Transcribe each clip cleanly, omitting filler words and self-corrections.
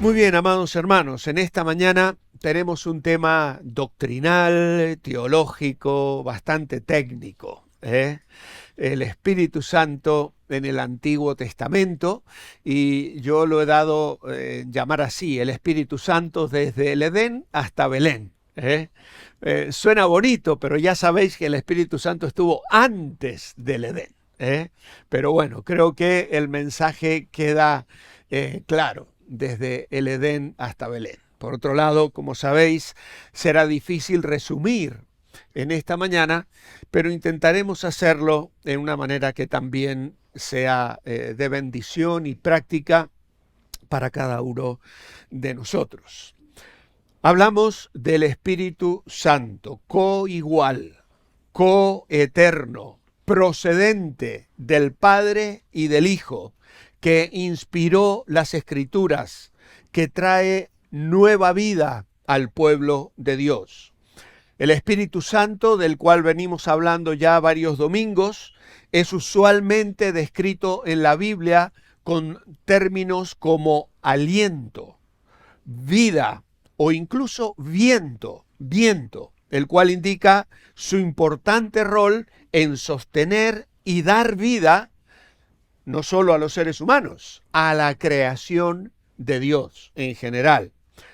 Muy bien, amados hermanos, en esta mañana tenemos un tema doctrinal, teológico, bastante técnico, ¿eh? El Espíritu Santo en el Antiguo Testamento, y yo lo he dado llamar así, el Espíritu Santo desde el Edén hasta Belén, ¿eh? Suena bonito, pero ya sabéis que el Espíritu Santo estuvo antes del Edén, ¿eh? Pero bueno, creo que el mensaje queda claro, desde el Edén hasta Belén. Por otro lado, como sabéis, será difícil resumir en esta mañana, pero intentaremos hacerlo en una manera que también sea de bendición y práctica para cada uno de nosotros. Hablamos del Espíritu Santo, coigual, coeterno, procedente del Padre y del Hijo, que inspiró las Escrituras, que trae nueva vida al pueblo de Dios. El Espíritu Santo, del cual venimos hablando ya varios domingos, es usualmente descrito en la Biblia con términos como aliento, vida o incluso viento, el cual indica su importante rol en sostener y dar vida no solo a los seres humanos, a la creación de Dios en general.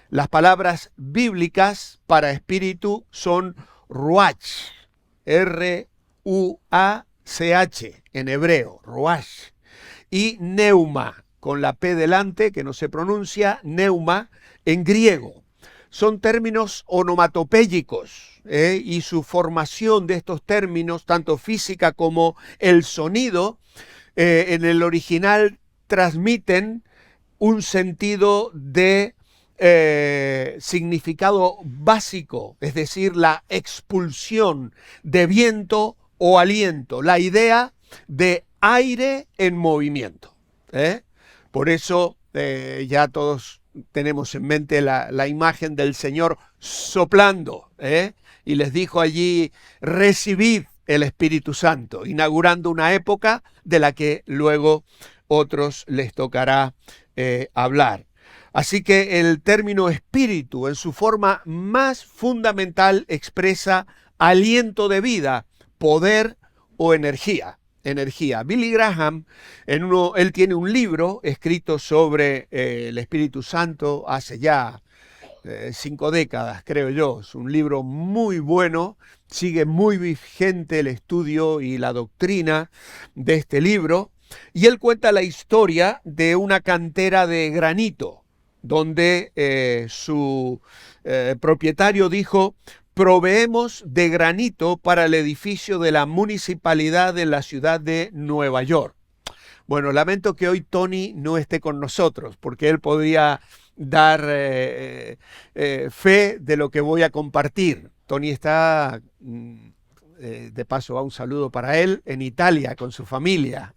Las palabras bíblicas para espíritu son ruach, R-U-A-C-H en hebreo, ruach, y neuma, con la P delante, que no se pronuncia, neuma, en griego. Son términos onomatopéyicos, y su formación de estos términos, tanto física como el sonido, en el original transmiten un sentido de significado básico, es decir, la expulsión de viento o aliento, la idea de aire en movimiento, ¿eh? Por eso ya todos tenemos en mente la imagen del Señor soplando, y les dijo allí, recibid el Espíritu Santo, inaugurando una época de la que luego otros les tocará hablar. Así que el término espíritu en su forma más fundamental expresa aliento de vida, poder o energía. Billy Graham, él tiene un libro escrito sobre el Espíritu Santo hace ya 5 décadas, creo yo. Es un libro muy bueno, sigue muy vigente el estudio y la doctrina de este libro, y él cuenta la historia de una cantera de granito, donde su propietario dijo, proveemos de granito para el edificio de la municipalidad de la ciudad de Nueva York. Bueno, lamento que hoy Tony no esté con nosotros, porque él podría dar fe de lo que voy a compartir. Tony está, de paso va un saludo para él, en Italia con su familia,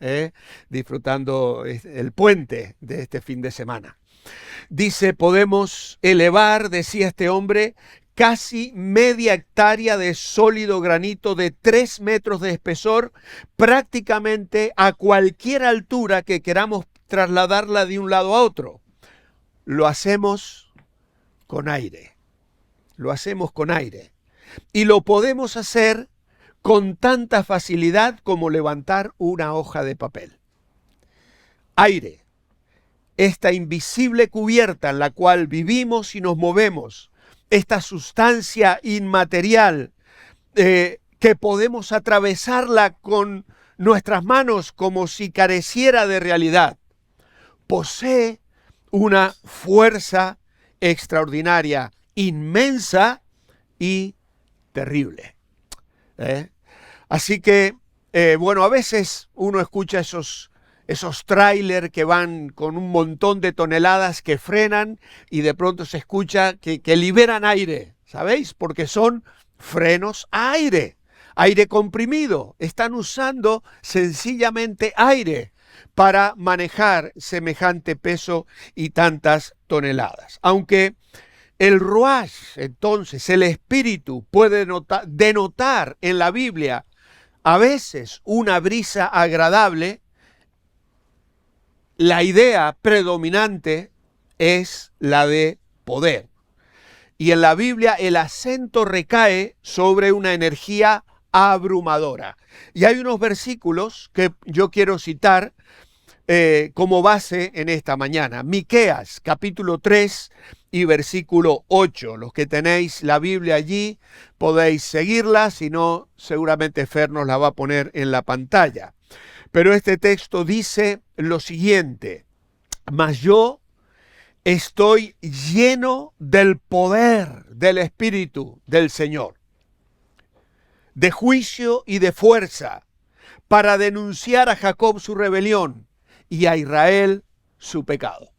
disfrutando el puente de este fin de semana. Dice, podemos elevar, decía este hombre, casi media hectárea de sólido granito de 3 metros de espesor, prácticamente a cualquier altura que queramos trasladarla de un lado a otro. Lo hacemos con aire. Lo hacemos con aire. Y lo podemos hacer con tanta facilidad como levantar una hoja de papel. Aire. Esta invisible cubierta en la cual vivimos y nos movemos, esta sustancia inmaterial que podemos atravesarla con nuestras manos como si careciera de realidad, posee una fuerza extraordinaria, inmensa y terrible. Así que, bueno, a veces uno escucha esos tráiler que van con un montón de toneladas que frenan y de pronto se escucha que liberan aire, ¿sabéis? Porque son frenos a aire, aire comprimido. Están usando sencillamente aire para manejar semejante peso y tantas toneladas. Aunque el ruach, entonces, el espíritu, puede denotar en la Biblia a veces una brisa agradable, la idea predominante es la de poder. Y en la Biblia el acento recae sobre una energía abrumadora. Y hay unos versículos que yo quiero citar como base en esta mañana. Miqueas, capítulo 3 y versículo 8. Los que tenéis la Biblia allí podéis seguirla, si no, seguramente Fer nos la va a poner en la pantalla. Pero este texto dice lo siguiente: mas yo estoy lleno del poder del Espíritu del Señor, de juicio y de fuerza, para denunciar a Jacob su rebelión y a Israel su pecado.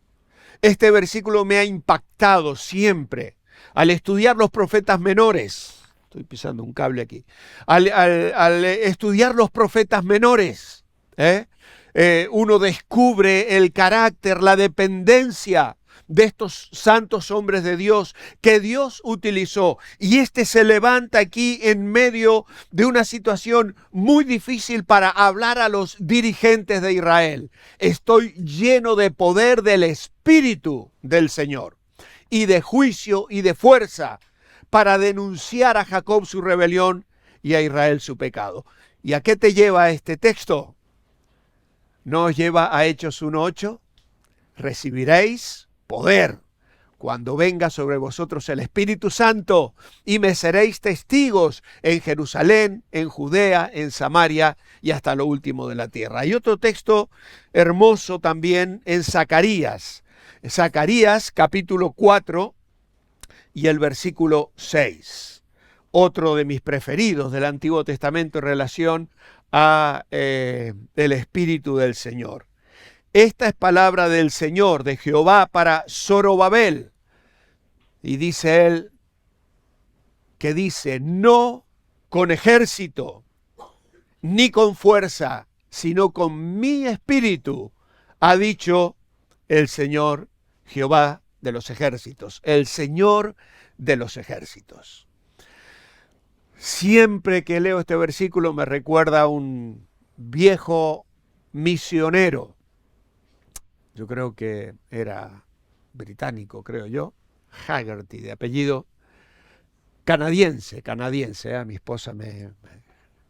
Este versículo me ha impactado siempre al estudiar los profetas menores. Estoy pisando un cable aquí. Al estudiar los profetas menores, uno descubre el carácter, la dependencia de estos santos hombres de Dios que Dios utilizó. Y este se levanta aquí en medio de una situación muy difícil para hablar a los dirigentes de Israel. Estoy lleno de poder del Espíritu del Señor y de juicio y de fuerza para denunciar a Jacob su rebelión y a Israel su pecado. ¿Y a qué te lleva este texto? ¿No os lleva a Hechos 1:8? Recibiréis poder cuando venga sobre vosotros el Espíritu Santo, y me seréis testigos en Jerusalén, en Judea, en Samaria y hasta lo último de la tierra. Hay otro texto hermoso también en Zacarías. Zacarías capítulo 4 y el versículo 6. Otro de mis preferidos del Antiguo Testamento en relación a el Espíritu del Señor. Esta es palabra del Señor, de Jehová, para Zorobabel. Y dice él, que dice, no con ejército, ni con fuerza, sino con mi espíritu, ha dicho el Señor Jehová de los ejércitos, el Señor de los ejércitos. Siempre que leo este versículo me recuerda a un viejo misionero. Yo creo que era británico, creo yo, Haggerty, de apellido canadiense, mi esposa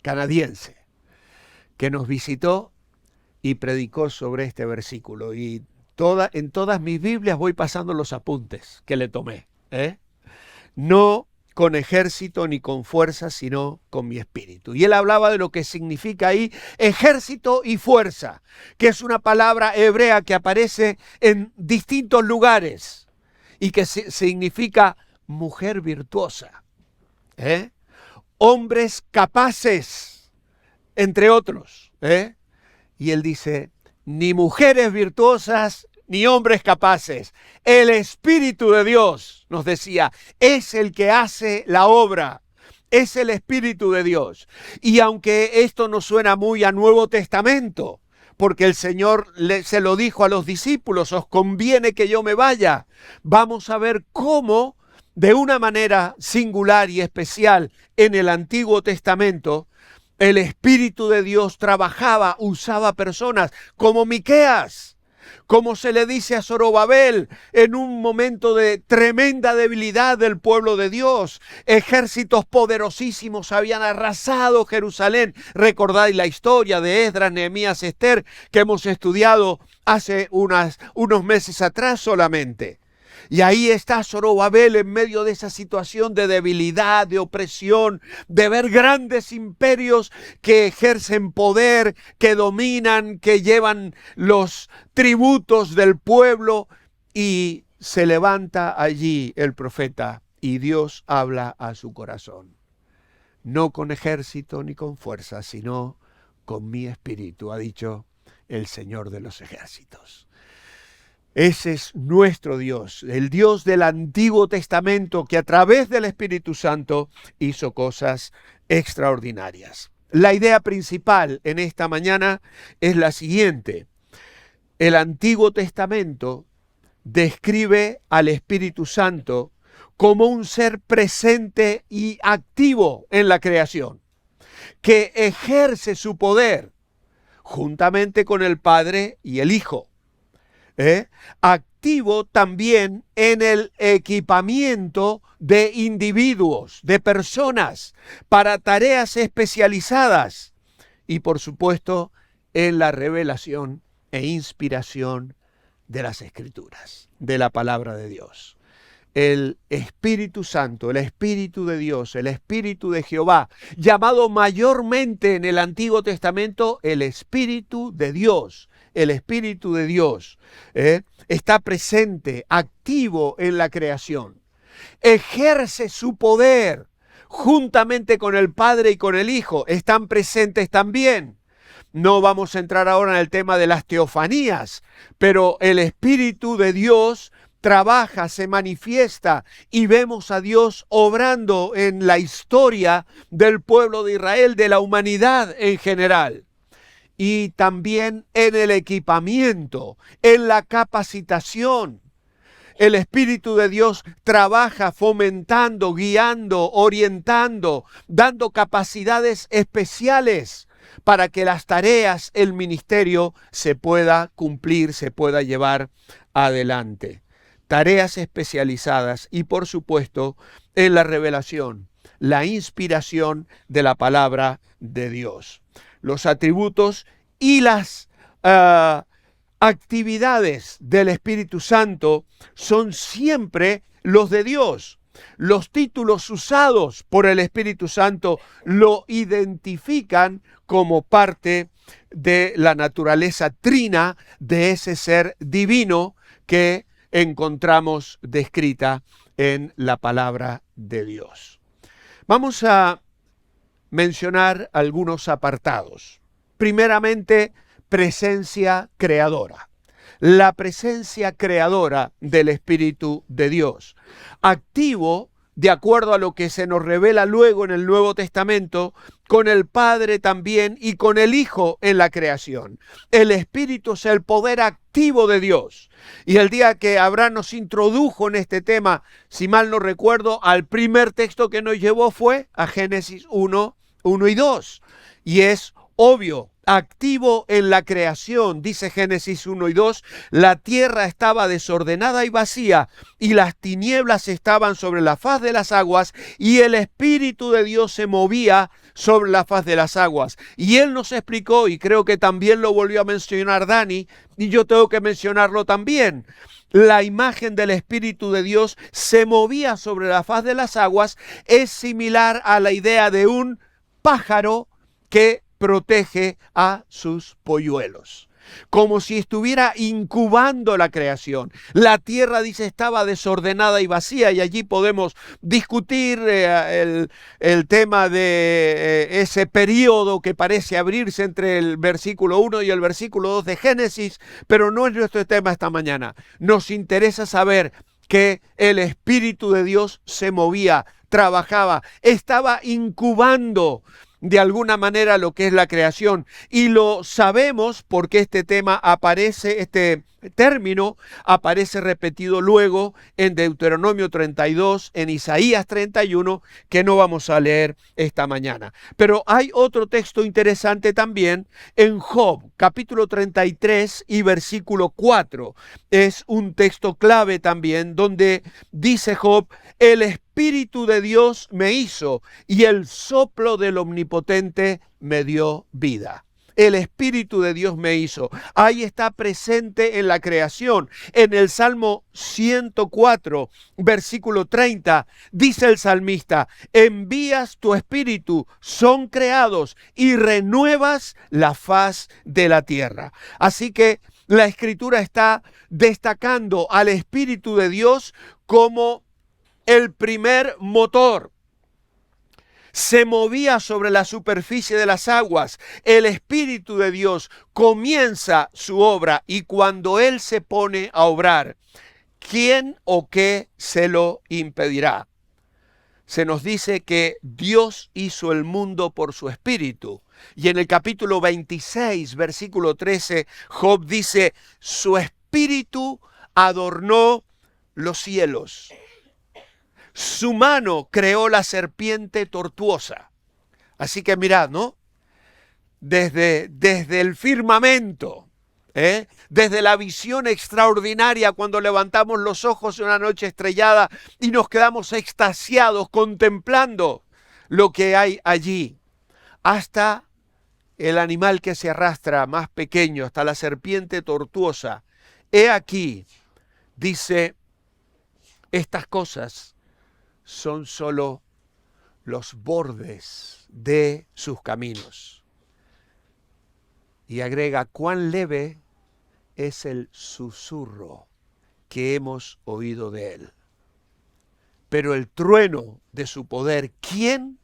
canadiense, que nos visitó y predicó sobre este versículo. Y en todas mis Biblias voy pasando los apuntes que le tomé. No con ejército ni con fuerza, sino con mi espíritu. Y él hablaba de lo que significa ahí ejército y fuerza, que es una palabra hebrea que aparece en distintos lugares y que significa mujer virtuosa, hombres capaces, entre otros. Y él dice, ni mujeres virtuosas, ni hombres capaces. El Espíritu de Dios, nos decía, es el que hace la obra. Es el Espíritu de Dios. Y aunque esto nos suena muy a Nuevo Testamento, porque el Señor se lo dijo a los discípulos, os conviene que yo me vaya, vamos a ver cómo, de una manera singular y especial en el Antiguo Testamento, el Espíritu de Dios trabajaba, usaba personas como Miqueas, como se le dice a Zorobabel, en un momento de tremenda debilidad del pueblo de Dios. Ejércitos poderosísimos habían arrasado Jerusalén. Recordáis la historia de Esdras, Nehemías, Esther, que hemos estudiado hace unos meses atrás solamente. Y ahí está Zorobabel en medio de esa situación de debilidad, de opresión, de ver grandes imperios que ejercen poder, que dominan, que llevan los tributos del pueblo, y se levanta allí el profeta y Dios habla a su corazón. No con ejército ni con fuerza, sino con mi espíritu, ha dicho el Señor de los ejércitos. Ese es nuestro Dios, el Dios del Antiguo Testamento, que a través del Espíritu Santo hizo cosas extraordinarias. La idea principal en esta mañana es la siguiente. El Antiguo Testamento describe al Espíritu Santo como un ser presente y activo en la creación, que ejerce su poder juntamente con el Padre y el Hijo. Activo también en el equipamiento de individuos, de personas, para tareas especializadas. Y por supuesto, en la revelación e inspiración de las Escrituras, de la palabra de Dios. El Espíritu Santo, el Espíritu de Dios, el Espíritu de Jehová, llamado mayormente en el Antiguo Testamento el Espíritu de Dios. El Espíritu de Dios está presente, activo en la creación. Ejerce su poder juntamente con el Padre y con el Hijo. Están presentes también. No vamos a entrar ahora en el tema de las teofanías, pero el Espíritu de Dios trabaja, se manifiesta y vemos a Dios obrando en la historia del pueblo de Israel, de la humanidad en general. Y también en el equipamiento, en la capacitación. El Espíritu de Dios trabaja fomentando, guiando, orientando, dando capacidades especiales para que las tareas, el ministerio se pueda cumplir, se pueda llevar adelante. Tareas especializadas y, por supuesto, en la revelación, la inspiración de la palabra de Dios. Los atributos y las actividades del Espíritu Santo son siempre los de Dios. Los títulos usados por el Espíritu Santo lo identifican como parte de la naturaleza trina de ese ser divino que encontramos descrita en la palabra de Dios. Vamos a mencionar algunos apartados. Primeramente, presencia creadora. La presencia creadora del Espíritu de Dios. Activo, de acuerdo a lo que se nos revela luego en el Nuevo Testamento, con el Padre también y con el Hijo en la creación. El Espíritu es el poder activo de Dios. Y el día que Abraham nos introdujo en este tema, si mal no recuerdo, al primer texto que nos llevó fue a Génesis 1 y 2. Y es obvio, activo en la creación, dice Génesis 1 y 2, la tierra estaba desordenada y vacía, y las tinieblas estaban sobre la faz de las aguas, y el Espíritu de Dios se movía sobre la faz de las aguas. Y él nos explicó, y creo que también lo volvió a mencionar Dani, y yo tengo que mencionarlo también. La imagen del Espíritu de Dios se movía sobre la faz de las aguas, es similar a la idea de un pájaro que protege a sus polluelos, como si estuviera incubando la creación. La tierra, dice, estaba desordenada y vacía, y allí podemos discutir el tema de ese periodo que parece abrirse entre el versículo 1 y el versículo 2 de Génesis, pero no es nuestro tema esta mañana. Nos interesa saber que el Espíritu de Dios se movía, trabajaba, estaba incubando de alguna manera lo que es la creación, y lo sabemos porque este término aparece repetido luego en Deuteronomio 32, en Isaías 31, que no vamos a leer esta mañana. Pero hay otro texto interesante también en Job, capítulo 33 y versículo 4. Es un texto clave también, donde dice Job: el Espíritu de Dios me hizo, y el soplo del Omnipotente me dio vida. El Espíritu de Dios me hizo. Ahí está presente en la creación. En el Salmo 104, versículo 30, dice el salmista: envías tu Espíritu, son creados, y renuevas la faz de la tierra. Así que la Escritura está destacando al Espíritu de Dios como el primer motor. Se movía sobre la superficie de las aguas. El Espíritu de Dios comienza su obra, y cuando Él se pone a obrar, ¿quién o qué se lo impedirá? Se nos dice que Dios hizo el mundo por su Espíritu. Y en el capítulo 26, versículo 13, Job dice: su Espíritu adornó los cielos. Su mano creó la serpiente tortuosa. Así que mirad, ¿no? Desde el firmamento, Desde la visión extraordinaria cuando levantamos los ojos en una noche estrellada y nos quedamos extasiados contemplando lo que hay allí, hasta el animal que se arrastra más pequeño, hasta la serpiente tortuosa. He aquí, dice, estas cosas son solo los bordes de sus caminos. Y agrega, cuán leve es el susurro que hemos oído de él. Pero el trueno de su poder, ¿quién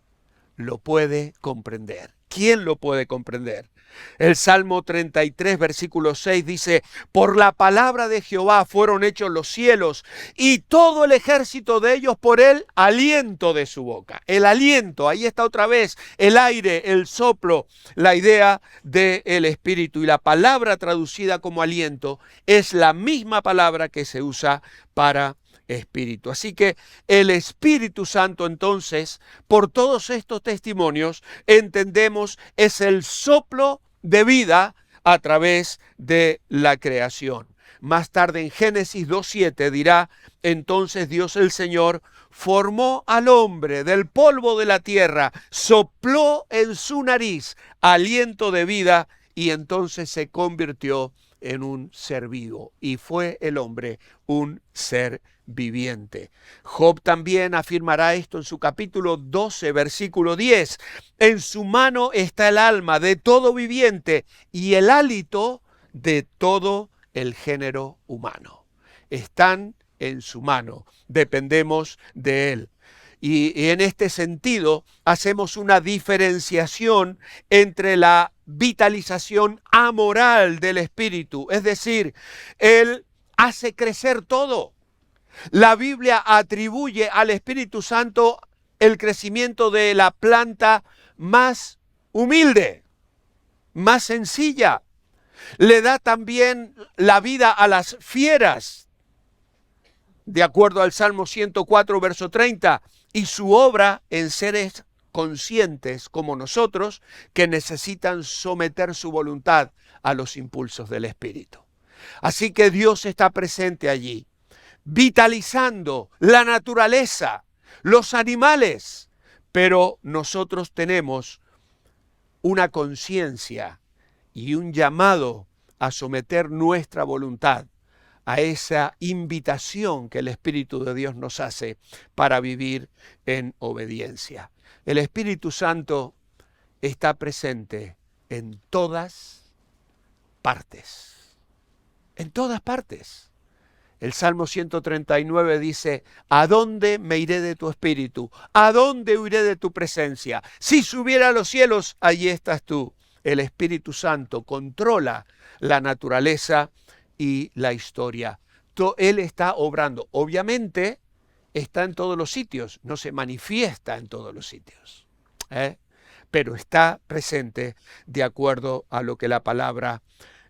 lo puede comprender? ¿Quién lo puede comprender? El Salmo 33, versículo 6 dice, por la palabra de Jehová fueron hechos los cielos y todo el ejército de ellos por el aliento de su boca. El aliento, ahí está otra vez, el aire, el soplo, la idea del Espíritu. Y la palabra traducida como aliento es la misma palabra que se usa para Espíritu. Así que el Espíritu Santo, entonces, por todos estos testimonios, entendemos, es el soplo de vida a través de la creación. Más tarde en Génesis 2:7 dirá, entonces Dios el Señor formó al hombre del polvo de la tierra, sopló en su nariz aliento de vida y entonces se convirtió en un ser vivo. Y fue el hombre un ser viviente. Job también afirmará esto en su capítulo 12, versículo 10. En su mano está el alma de todo viviente y el hálito de todo el género humano. Están en su mano, dependemos de él. Y en este sentido hacemos una diferenciación entre la vitalización amoral del Espíritu, es decir, él hace crecer todo. La Biblia atribuye al Espíritu Santo el crecimiento de la planta más humilde, más sencilla. Le da también la vida a las fieras, de acuerdo al Salmo 104, verso 30, y su obra en seres conscientes como nosotros que necesitan someter su voluntad a los impulsos del Espíritu. Así que Dios está presente allí, vitalizando la naturaleza, los animales, pero nosotros tenemos una conciencia y un llamado a someter nuestra voluntad a esa invitación que el Espíritu de Dios nos hace para vivir en obediencia. El Espíritu Santo está presente en todas partes. En todas partes. El Salmo 139 dice, ¿a dónde me iré de tu espíritu? ¿A dónde huiré de tu presencia? Si subiera a los cielos, allí estás tú. El Espíritu Santo controla la naturaleza y la historia. Él está obrando. Obviamente está en todos los sitios, no se manifiesta en todos los sitios, pero está presente de acuerdo a lo que la palabra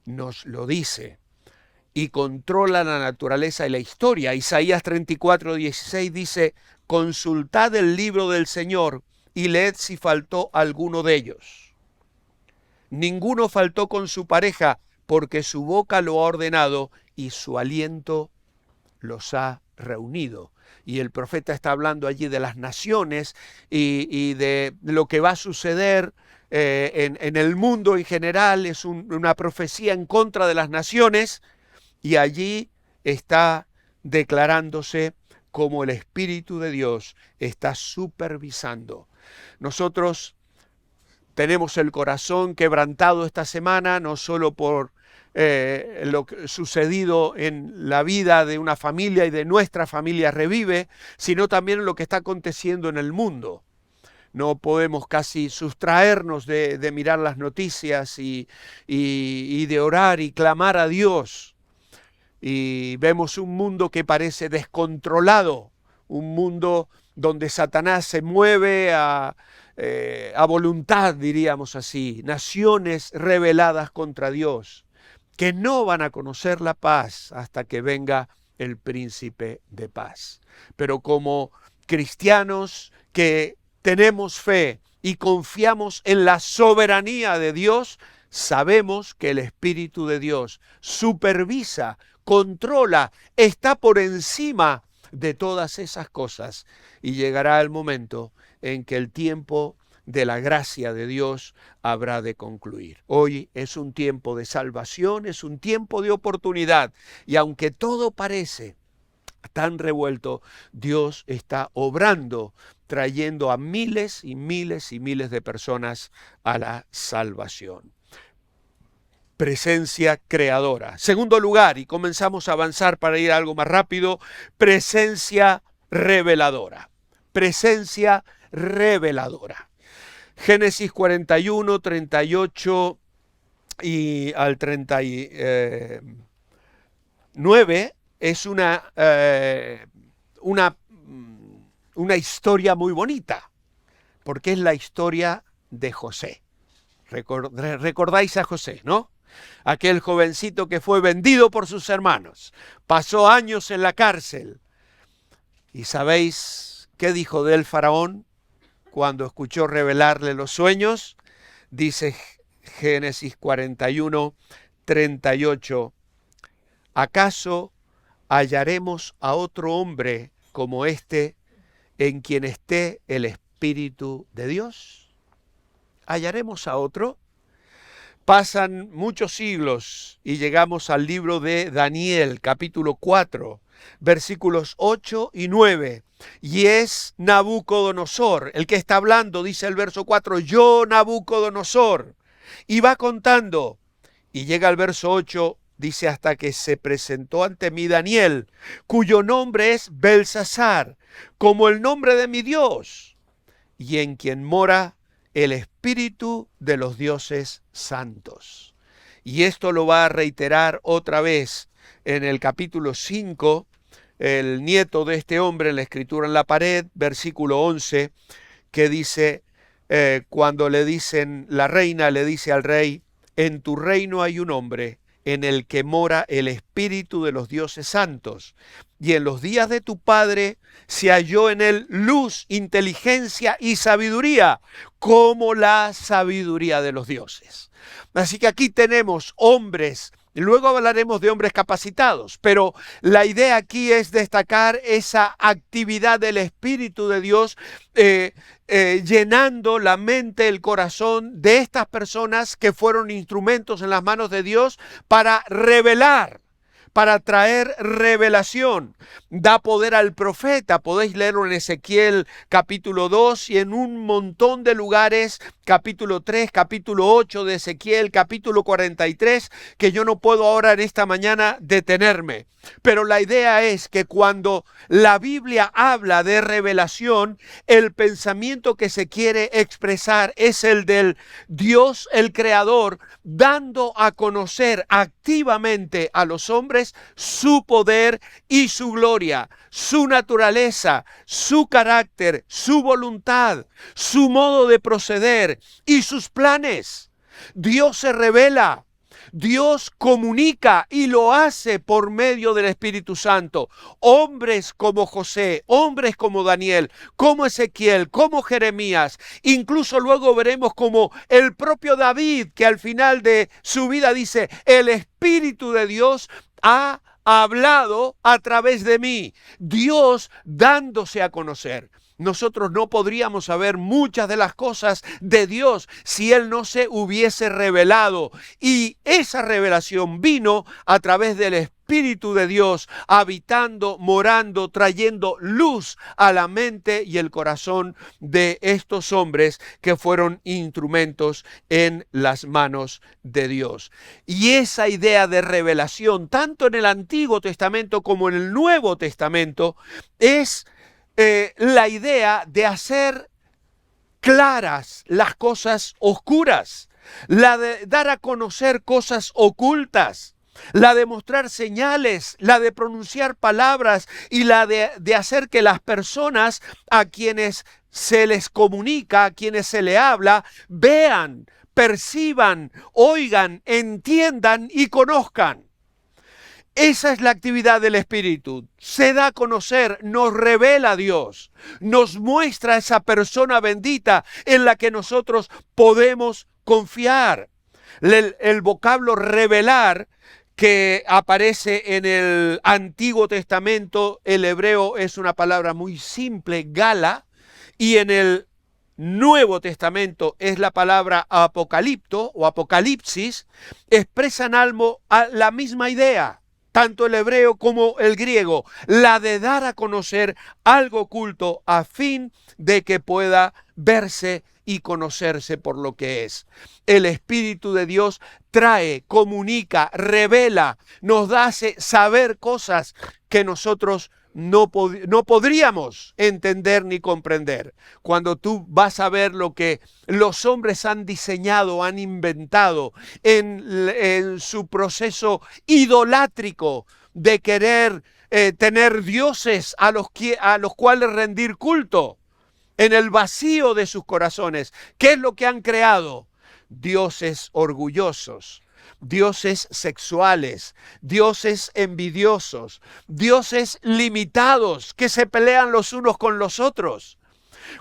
nos lo dice. Y controla la naturaleza y la historia. Isaías 34:16 dice, consultad el libro del Señor y leed si faltó alguno de ellos. Ninguno faltó con su pareja, porque su boca lo ha ordenado y su aliento los ha reunido. Y el profeta está hablando allí de las naciones y de lo que va a suceder en el mundo en general. Es una profecía en contra de las naciones. Y allí está declarándose como el Espíritu de Dios está supervisando. Nosotros tenemos el corazón quebrantado esta semana, no solo por lo sucedido en la vida de una familia y de nuestra familia Revive, sino también lo que está aconteciendo en el mundo. No podemos casi sustraernos de mirar las noticias y de orar y clamar a Dios. Y vemos un mundo que parece descontrolado, un mundo donde Satanás se mueve a voluntad, diríamos así, naciones rebeladas contra Dios, que no van a conocer la paz hasta que venga el príncipe de paz. Pero como cristianos que tenemos fe y confiamos en la soberanía de Dios, sabemos que el Espíritu de Dios supervisa, controla, está por encima de todas esas cosas. Y llegará el momento en que el tiempo de la gracia de Dios habrá de concluir. Hoy es un tiempo de salvación, es un tiempo de oportunidad. Y aunque todo parece tan revuelto, Dios está obrando, trayendo a miles y miles y miles de personas a la salvación. Presencia creadora. Segundo lugar, y comenzamos a avanzar para ir algo más rápido, presencia reveladora. Presencia reveladora. Génesis 41, 38 y al 39 es una historia muy bonita, porque es la historia de José. Recordáis a José, ¿no? Aquel jovencito que fue vendido por sus hermanos, pasó años en la cárcel. ¿Y sabéis qué dijo de él Faraón cuando escuchó revelarle los sueños? Dice Génesis 41, 38, ¿acaso hallaremos a otro hombre como este en quien esté el Espíritu de Dios? ¿Hallaremos a otro? Pasan muchos siglos y llegamos al libro de Daniel, capítulo 4, versículos 8 y 9. Y es Nabucodonosor el que está hablando, dice el verso 4, yo Nabucodonosor. Y va contando, y llega al verso 8, dice, hasta que se presentó ante mí Daniel, cuyo nombre es Belsasar, como el nombre de mi Dios, y en quien mora el Espíritu de los dioses santos. Y esto lo va a reiterar otra vez en el capítulo 5, el nieto de este hombre, en la escritura en la pared, versículo 11, que dice, cuando le dicen, la reina le dice al rey, en tu reino hay un hombre en el que mora el Espíritu de los dioses santos. Y en los días de tu padre se halló en él luz, inteligencia y sabiduría, como la sabiduría de los dioses. Así que aquí tenemos hombres, y luego hablaremos de hombres capacitados, pero la idea aquí es destacar esa actividad del Espíritu de Dios llenando la mente, el corazón de estas personas que fueron instrumentos en las manos de Dios para revelar, para traer revelación. Da poder al profeta, podéis leerlo en Ezequiel capítulo 2 y en un montón de lugares, capítulo 3, capítulo 8 de Ezequiel, capítulo 43, que yo no puedo ahora en esta mañana detenerme. Pero la idea es que cuando la Biblia habla de revelación, el pensamiento que se quiere expresar es el del Dios, el Creador, dando a conocer activamente a los hombres su poder y su gloria, su naturaleza, su carácter, su voluntad, su modo de proceder y sus planes. Dios se revela. Dios comunica y lo hace por medio del Espíritu Santo. Hombres como José, hombres como Daniel, como Ezequiel, como Jeremías. Incluso luego veremos como el propio David, que al final de su vida dice, el Espíritu de Dios ha hablado a través de mí. Dios dándose a conocer. Nosotros no podríamos saber muchas de las cosas de Dios si Él no se hubiese revelado. Y esa revelación vino a través del Espíritu de Dios, habitando, morando, trayendo luz a la mente y el corazón de estos hombres que fueron instrumentos en las manos de Dios. Y esa idea de revelación, tanto en el Antiguo Testamento como en el Nuevo Testamento, es la idea de hacer claras las cosas oscuras, la de dar a conocer cosas ocultas, la de mostrar señales, la de pronunciar palabras y la de hacer que las personas a quienes se les comunica, a quienes se le habla, vean, perciban, oigan, entiendan y conozcan. Esa es la actividad del Espíritu. Se da a conocer, nos revela a Dios, nos muestra a esa persona bendita en la que nosotros podemos confiar. El vocablo revelar que aparece en el Antiguo Testamento, el hebreo es una palabra muy simple, gala, y en el Nuevo Testamento es la palabra apocalipto o apocalipsis, expresan algo, la misma idea, tanto el hebreo como el griego, la de dar a conocer algo oculto a fin de que pueda verse y conocerse por lo que es. El Espíritu de Dios trae, comunica, revela, nos hace saber cosas que nosotros no podríamos entender ni comprender. Cuando tú vas a ver lo que los hombres han diseñado, han inventado en su proceso idolátrico de querer tener dioses a los cuales rendir culto, en el vacío de sus corazones, ¿qué es lo que han creado? Dioses orgullosos, dioses sexuales, dioses envidiosos, dioses limitados que se pelean los unos con los otros.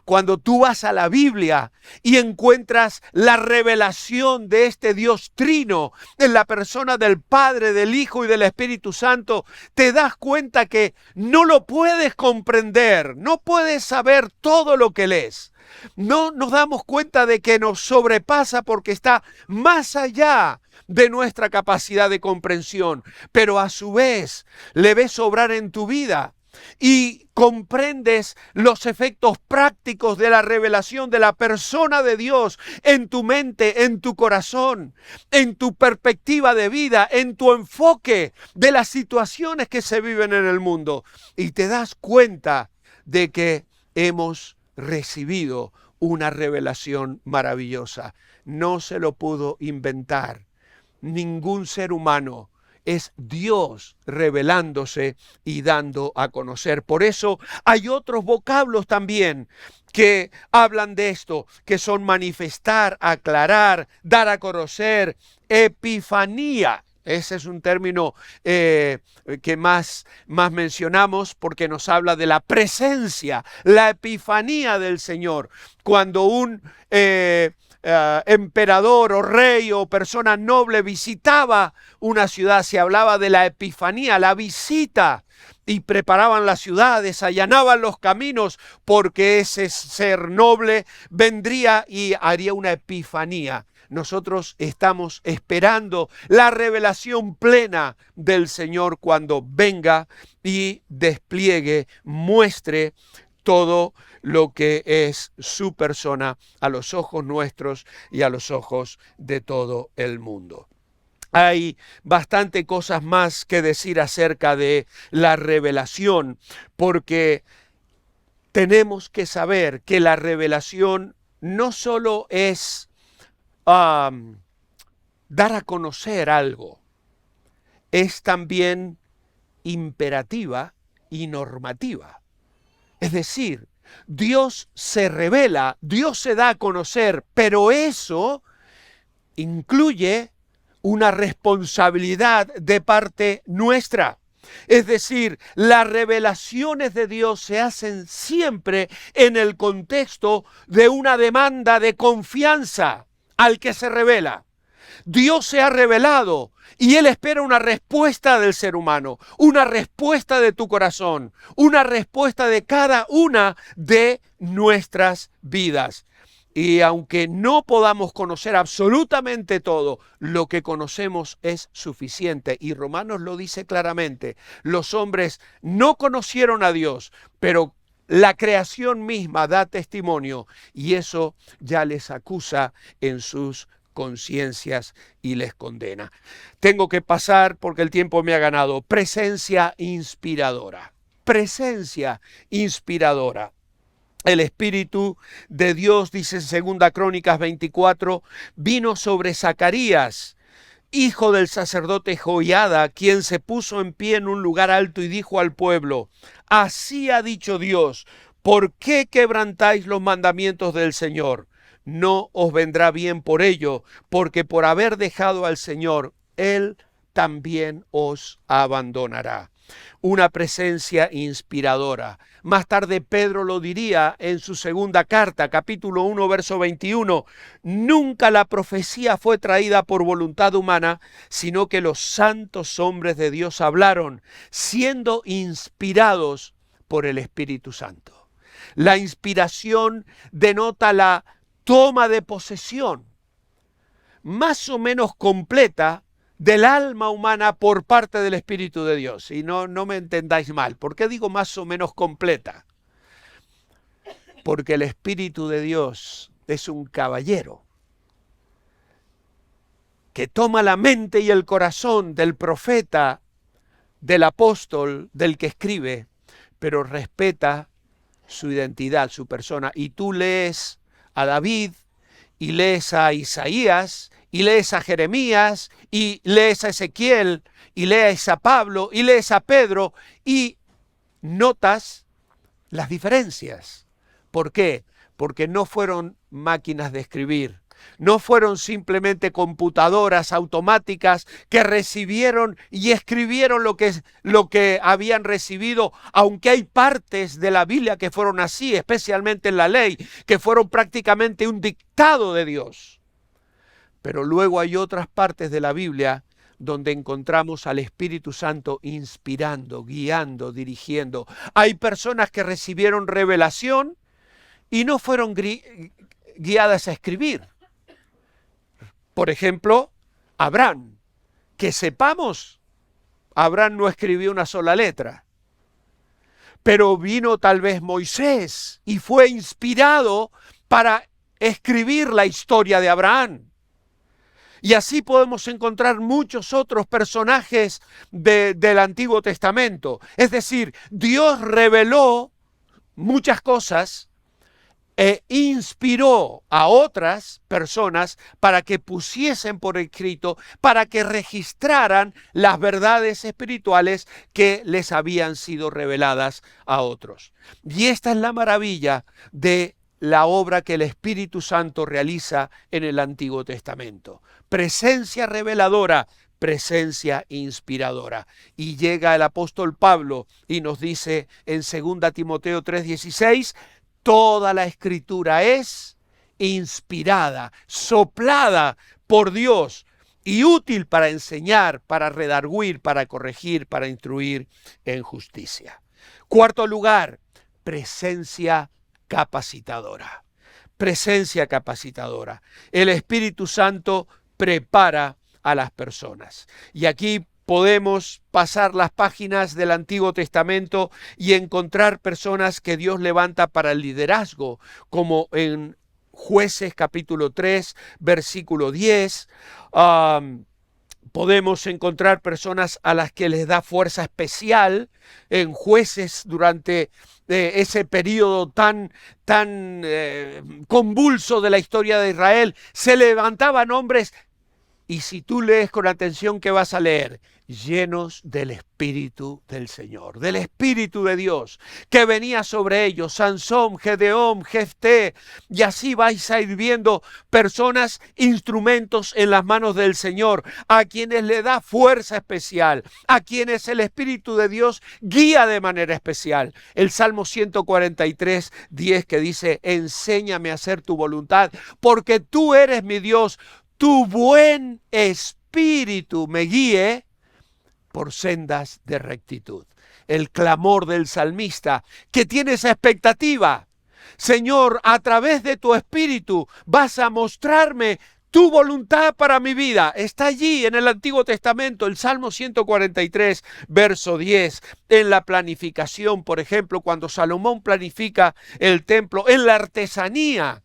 Cuando tú vas a la Biblia y encuentras la revelación de este Dios trino en la persona del Padre, del Hijo y del Espíritu Santo, te das cuenta que no lo puedes comprender, no puedes saber todo lo que lees. No nos damos cuenta de que nos sobrepasa porque está más allá de nuestra capacidad de comprensión, pero a su vez le ves obrar en tu vida y comprendes los efectos prácticos de la revelación de la persona de Dios en tu mente, en tu corazón, en tu perspectiva de vida, en tu enfoque de las situaciones que se viven en el mundo. Y te das cuenta de que hemos recibido una revelación maravillosa. No se lo pudo inventar ningún ser humano. Es Dios revelándose y dando a conocer. Por eso hay otros vocablos también que hablan de esto, que son manifestar, aclarar, dar a conocer, epifanía. Ese es un término que más mencionamos porque nos habla de la presencia, la epifanía del Señor. Cuando un emperador o rey o persona noble visitaba una ciudad, se hablaba de la epifanía, la visita, y preparaban las ciudades, allanaban los caminos, porque ese ser noble vendría y haría una epifanía. Nosotros estamos esperando la revelación plena del Señor cuando venga y despliegue, muestre todo lo que es su persona a los ojos nuestros y a los ojos de todo el mundo. Hay bastante cosas más que decir acerca de la revelación, porque tenemos que saber que la revelación no solo es dar a conocer algo, es también imperativa y normativa. Es decir, Dios se revela, Dios se da a conocer, pero eso incluye una responsabilidad de parte nuestra. Es decir, las revelaciones de Dios se hacen siempre en el contexto de una demanda de confianza al que se revela. Dios se ha revelado y Él espera una respuesta del ser humano, una respuesta de tu corazón, una respuesta de cada una de nuestras vidas. Y aunque no podamos conocer absolutamente todo, lo que conocemos es suficiente. Y Romanos lo dice claramente, los hombres no conocieron a Dios, pero la creación misma da testimonio y eso ya les acusa en sus conciencias y les condena. Tengo que pasar porque el tiempo me ha ganado. Presencia inspiradora. Presencia inspiradora. El Espíritu de Dios, dice en 2 Crónicas 24, vino sobre Zacarías, hijo del sacerdote Joiada, quien se puso en pie en un lugar alto y dijo al pueblo: así ha dicho Dios, ¿por qué quebrantáis los mandamientos del Señor? No os vendrá bien por ello, porque por haber dejado al Señor, Él también os abandonará. una presencia inspiradora. Más tarde Pedro lo diría en su segunda carta, capítulo 1, verso 21. Nunca la profecía fue traída por voluntad humana, sino que los santos hombres de Dios hablaron, siendo inspirados por el Espíritu Santo. La inspiración denota la toma de posesión, más o menos completa, del alma humana por parte del Espíritu de Dios. Y no me entendáis mal. ¿Por qué digo más o menos completa? Porque el Espíritu de Dios es un caballero que toma la mente y el corazón del profeta, del apóstol, del que escribe, pero respeta su identidad, su persona. Y tú lees a David, y lees a Isaías, y lees a Jeremías, y lees a Ezequiel, y lees a Pablo, y lees a Pedro, y notas las diferencias. ¿Por qué? Porque no fueron máquinas de escribir, no fueron simplemente computadoras automáticas que recibieron y escribieron lo que habían recibido, aunque hay partes de la Biblia que fueron así, especialmente en la ley, que fueron prácticamente un dictado de Dios. Pero luego hay otras partes de la Biblia donde encontramos al Espíritu Santo inspirando, guiando, dirigiendo. Hay personas que recibieron revelación y no fueron guiadas a escribir. Por ejemplo, Abraham. Que sepamos, Abraham no escribió una sola letra. Pero vino tal vez Moisés y fue inspirado para escribir la historia de Abraham. Y así podemos encontrar muchos otros personajes del Antiguo Testamento. Es decir, Dios reveló muchas cosas e inspiró a otras personas para que pusiesen por escrito, para que registraran las verdades espirituales que les habían sido reveladas a otros. Y esta es la maravilla de la obra que el Espíritu Santo realiza en el Antiguo Testamento. Presencia reveladora, presencia inspiradora. Y llega el apóstol Pablo y nos dice en 2 Timoteo 3:16, toda la escritura es inspirada, soplada por Dios y útil para enseñar, para redarguir, para corregir, para instruir en justicia. Cuarto lugar, presencia capacitadora. Presencia capacitadora. El Espíritu Santo prepara a las personas. Y aquí podemos pasar las páginas del Antiguo Testamento y encontrar personas que Dios levanta para el liderazgo, como en Jueces capítulo 3, versículo 10. Podemos encontrar personas a las que les da fuerza especial en Jueces durante ese periodo tan convulso de la historia de Israel. Se levantaban hombres. Y si tú lees con atención, ¿qué vas a leer? Llenos del Espíritu del Señor, del Espíritu de Dios, que venía sobre ellos, Sansón, Gedeón, Jefté, y así vais a ir viendo personas, instrumentos en las manos del Señor, a quienes le da fuerza especial, a quienes el Espíritu de Dios guía de manera especial. El Salmo 143, 10 que dice, enséñame a hacer tu voluntad, porque tú eres mi Dios, tu buen espíritu me guíe por sendas de rectitud. El clamor del salmista que tiene esa expectativa. Señor, a través de tu espíritu vas a mostrarme tu voluntad para mi vida. Está allí en el Antiguo Testamento, el Salmo 143, verso 10. En la planificación, por ejemplo, cuando Salomón planifica el templo, en la artesanía,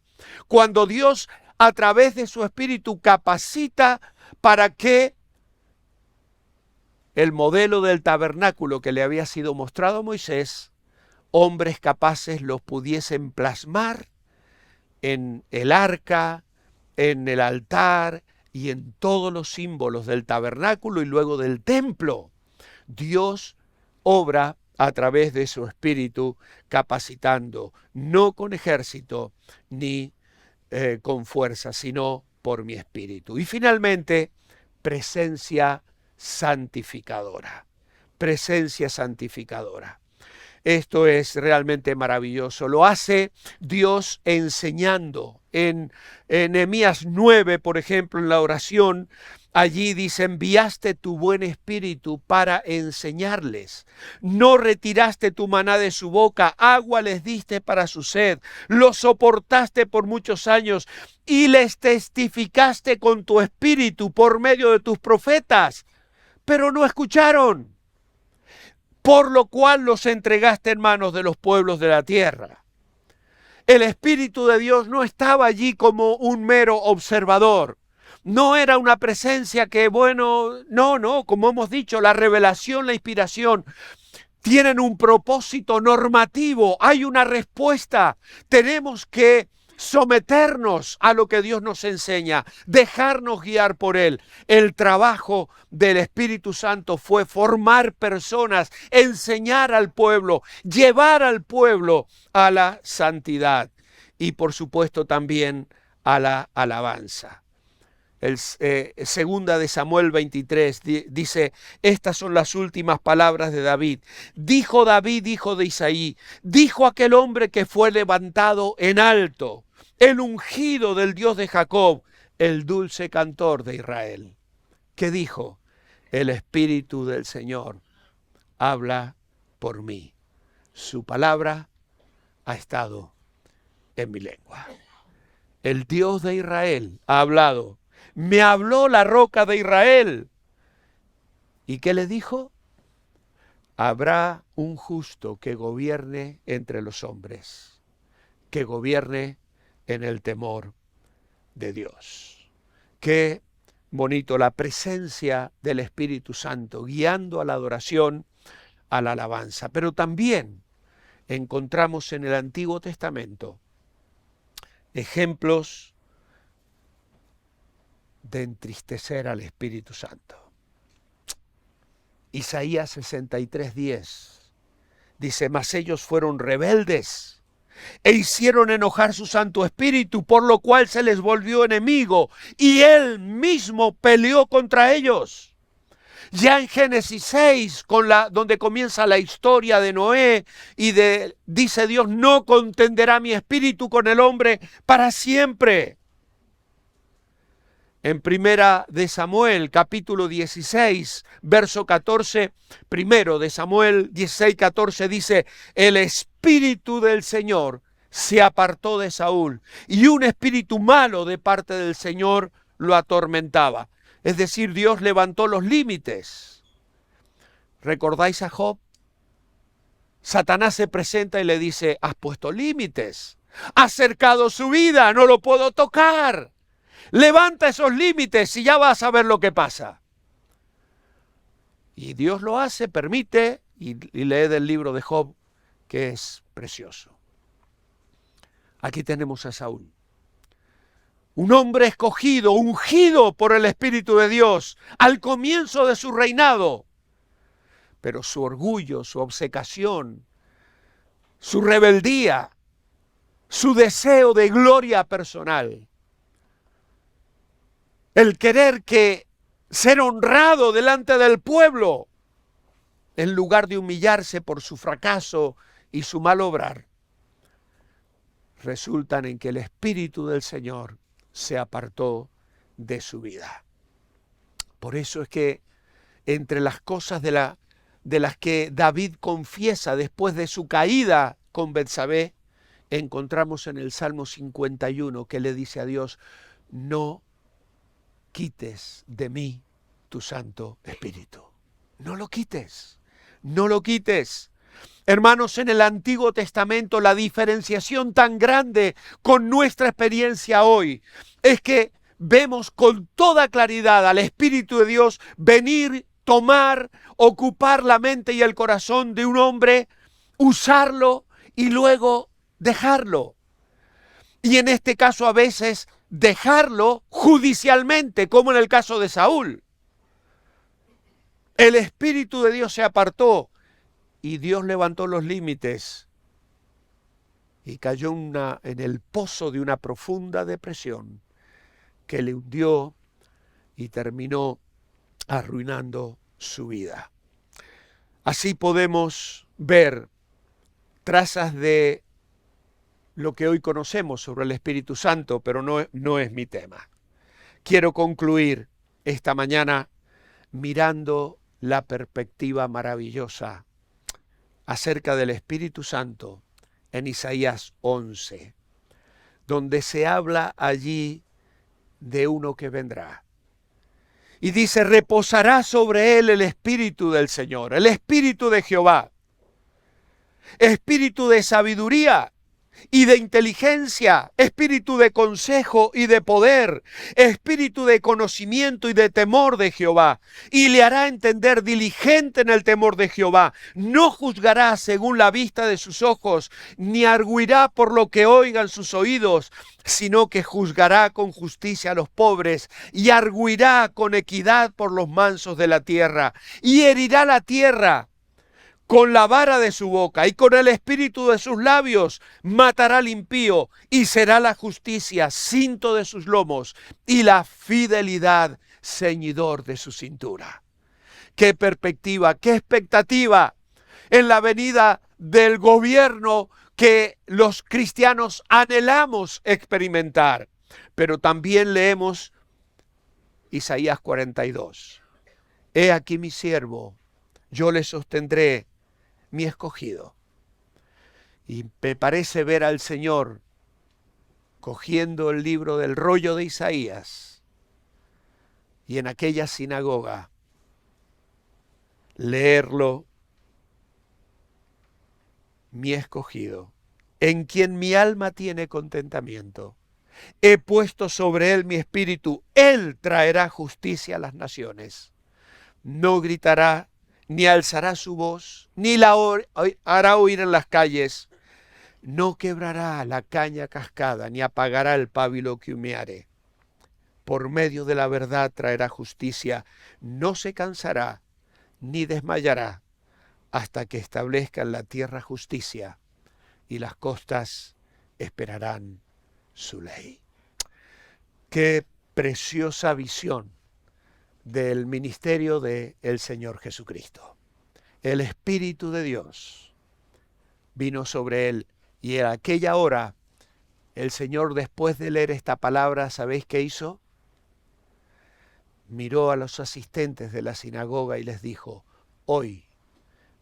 cuando Dios a través de su espíritu capacita para que el modelo del tabernáculo que le había sido mostrado a Moisés, hombres capaces los pudiesen plasmar en el arca, en el altar y en todos los símbolos del tabernáculo y luego del templo. Dios obra a través de su espíritu capacitando, no con ejército ni con fuerza, sino por mi espíritu. Y finalmente, presencia santificadora. presencia santificadora. Esto es realmente maravilloso. Lo hace Dios enseñando. En Nehemías 9, por ejemplo, en la oración, allí dice: enviaste tu buen espíritu para enseñarles. No retiraste tu maná de su boca, agua les diste para su sed. Lo soportaste por muchos años y les testificaste con tu espíritu por medio de tus profetas, pero no escucharon. Por lo cual los entregaste en manos de los pueblos de la tierra. El Espíritu de Dios no estaba allí como un mero observador. No era una presencia que, no, como hemos dicho, la revelación, la inspiración tienen un propósito normativo. Hay una respuesta. Tenemos que someternos a lo que Dios nos enseña, dejarnos guiar por Él. El trabajo del Espíritu Santo fue formar personas, enseñar al pueblo, llevar al pueblo a la santidad y por supuesto también a la alabanza. Segunda de Samuel 23 dice: estas son las últimas palabras de David. Dijo David, hijo de Isaí, dijo aquel hombre que fue levantado en alto, el ungido del Dios de Jacob, el dulce cantor de Israel. ¿Qué dijo? El Espíritu del Señor habla por mí. Su palabra ha estado en mi lengua. El Dios de Israel ha hablado. Me habló la roca de Israel. ¿Y qué le dijo? Habrá un justo que gobierne entre los hombres, que gobierne en el temor de Dios. Qué bonito la presencia del Espíritu Santo guiando a la adoración, a la alabanza. Pero también encontramos en el Antiguo Testamento ejemplos de entristecer al Espíritu Santo. Isaías 63:10 dice: mas ellos fueron rebeldes e hicieron enojar su Santo Espíritu, por lo cual se les volvió enemigo y Él mismo peleó contra ellos. Ya en Génesis 6, donde comienza la historia de Noé dice Dios: no contenderá mi espíritu con el hombre para siempre. En Primera de Samuel, capítulo 16, verso 14, primero de Samuel 16, 14, dice: el Espíritu del Señor se apartó de Saúl y un espíritu malo de parte del Señor lo atormentaba. Es decir, Dios levantó los límites. ¿Recordáis a Job? Satanás se presenta y le dice: has puesto límites, has cercado su vida, no lo puedo tocar. Levanta esos límites y ya vas a ver lo que pasa. Y Dios lo hace, permite, y lee del libro de Job, que es precioso. Aquí tenemos a Saúl. Un hombre escogido, ungido por el Espíritu de Dios al comienzo de su reinado. Pero su orgullo, su obcecación, su rebeldía, su deseo de gloria personal, el querer ser honrado delante del pueblo, en lugar de humillarse por su fracaso y su mal obrar, resultan en que el Espíritu del Señor se apartó de su vida. Por eso es que entre las cosas de las que David confiesa después de su caída con Betsabé, encontramos en el Salmo 51 que le dice a Dios: no quites de mí tu Santo Espíritu. No lo quites, no lo quites. Hermanos, en el Antiguo Testamento la diferenciación tan grande con nuestra experiencia hoy es que vemos con toda claridad al Espíritu de Dios venir, tomar, ocupar la mente y el corazón de un hombre, usarlo y luego dejarlo. Y en este caso a veces dejarlo judicialmente, como en el caso de Saúl. El Espíritu de Dios se apartó y Dios levantó los límites y cayó en el pozo de una profunda depresión que le hundió y terminó arruinando su vida. Así podemos ver trazas de lo que hoy conocemos sobre el Espíritu Santo, pero no es mi tema. Quiero concluir esta mañana mirando la perspectiva maravillosa acerca del Espíritu Santo en Isaías 11, donde se habla allí de uno que vendrá. Y dice, reposará sobre él el Espíritu del Señor, el Espíritu de Jehová, Espíritu de sabiduría y de inteligencia, espíritu de consejo y de poder, espíritu de conocimiento y de temor de Jehová. Y le hará entender diligente en el temor de Jehová. No juzgará según la vista de sus ojos, ni arguirá por lo que oigan sus oídos, sino que juzgará con justicia a los pobres y arguirá con equidad por los mansos de la tierra. Y herirá la tierra con la vara de su boca y con el espíritu de sus labios matará al impío, y será la justicia cinto de sus lomos y la fidelidad ceñidor de su cintura. ¡Qué perspectiva, qué expectativa en la venida del gobierno que los cristianos anhelamos experimentar! Pero también leemos Isaías 42. He aquí mi siervo, yo le sostendré, mi escogido. Y me parece ver al Señor cogiendo el libro del rollo de Isaías y en aquella sinagoga leerlo, mi escogido, en quien mi alma tiene contentamiento. He puesto sobre él mi espíritu, él traerá justicia a las naciones. No gritará, ni alzará su voz, ni la hará oír en las calles. No quebrará la caña cascada, ni apagará el pábilo que humeare. Por medio de la verdad traerá justicia. No se cansará, ni desmayará, hasta que establezca en la tierra justicia, y las costas esperarán su ley. Qué preciosa visión del ministerio del Señor Jesucristo. El Espíritu de Dios vino sobre él, y en aquella hora el Señor, después de leer esta palabra, ¿sabéis qué hizo? Miró a los asistentes de la sinagoga y les dijo, hoy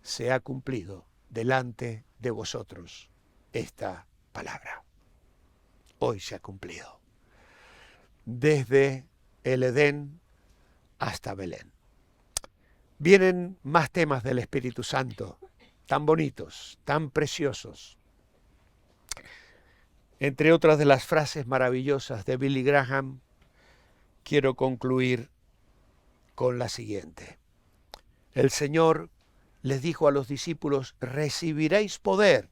se ha cumplido delante de vosotros esta palabra. Hoy se ha cumplido. Desde el Edén hasta Belén. Vienen más temas del Espíritu Santo, tan bonitos, tan preciosos. Entre otras de las frases maravillosas de Billy Graham, quiero concluir con la siguiente. El Señor les dijo a los discípulos, recibiréis poder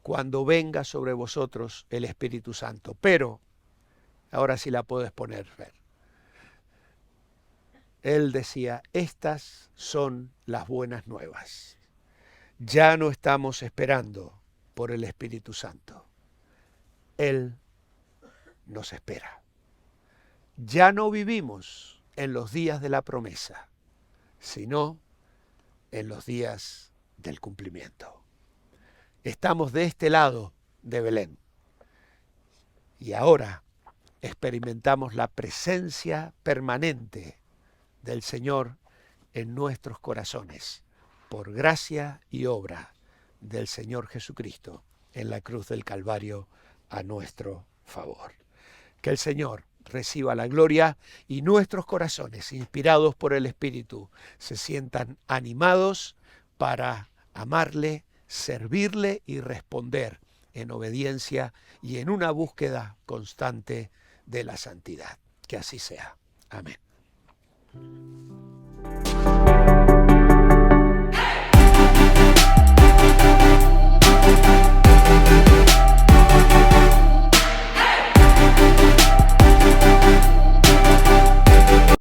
cuando venga sobre vosotros el Espíritu Santo. Pero, ahora sí la puedes poner, ver. Él decía, estas son las buenas nuevas. Ya no estamos esperando por el Espíritu Santo. Él nos espera. Ya no vivimos en los días de la promesa, sino en los días del cumplimiento. Estamos de este lado de Belén. Y ahora experimentamos la presencia permanente del Señor en nuestros corazones, por gracia y obra del Señor Jesucristo en la cruz del Calvario a nuestro favor. Que el Señor reciba la gloria y nuestros corazones, inspirados por el Espíritu, se sientan animados para amarle, servirle y responder en obediencia y en una búsqueda constante de la santidad. Que así sea. Amén.